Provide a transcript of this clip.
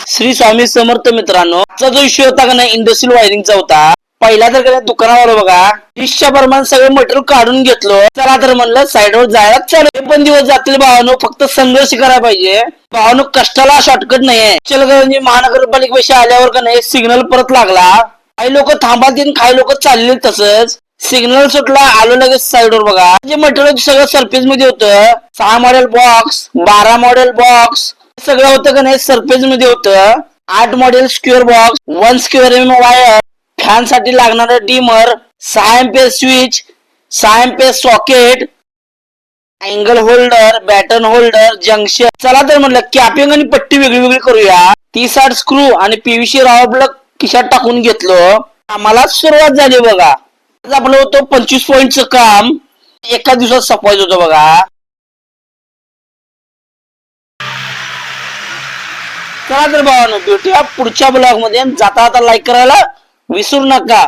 श्री स्वामी समर्थ मित्रांनो, आजचा जो इश्यू होता का नाही इंडस्ट्रियल वायरिंगचा होता. पहिला तर काय दुकानावर बघा 20च्या प्रमाण सगळं मटेरियल काढून घेतलो. चला तर म्हणलं साईडवर जायला चालू. हे पण दिवस जातील भावानो, फक्त संघर्ष करायला पाहिजे भावानो. कष्टाला शॉर्टकट नाहीये. चलगंज महानगरपालिकेपाशी आल्यावर का नाही सिग्नल परत लागला. काही लोक थांबातील, काही लोक चालले तसंच. सिग्नल सुटला, आलो लगेच साईडवर बघा. जे मटेरियल सगळं सरफेस मध्ये होतं. 6 मॉडेल बॉक्स, 12 मॉडेल बॉक्स सगळं होतं का नाही सरफेस मध्ये होतं. 8 model square box, 1 square wire, fan साठी लागणारा dimmer, 6 ampere switch, 6 ampere socket, angle holder, batten holder, junction. चला तर म्हणलं कॅपिंग आणि पट्टी वेगळी वेगळी करूया. 30-60 स्क्रू आणि पीव्हीसी रावर ब्लॉक खिशात टाकून घेतलो. आम्हाला सुरुवात झाली बघा. आज आपलं होतं 25 पॉईंटचं काम एका दिवसात संपवायचं होतं बघा. चला तर भावानो भेटूया पुढच्या ब्लॉग मध्ये. जाता आता लाईक करायला विसरू नका.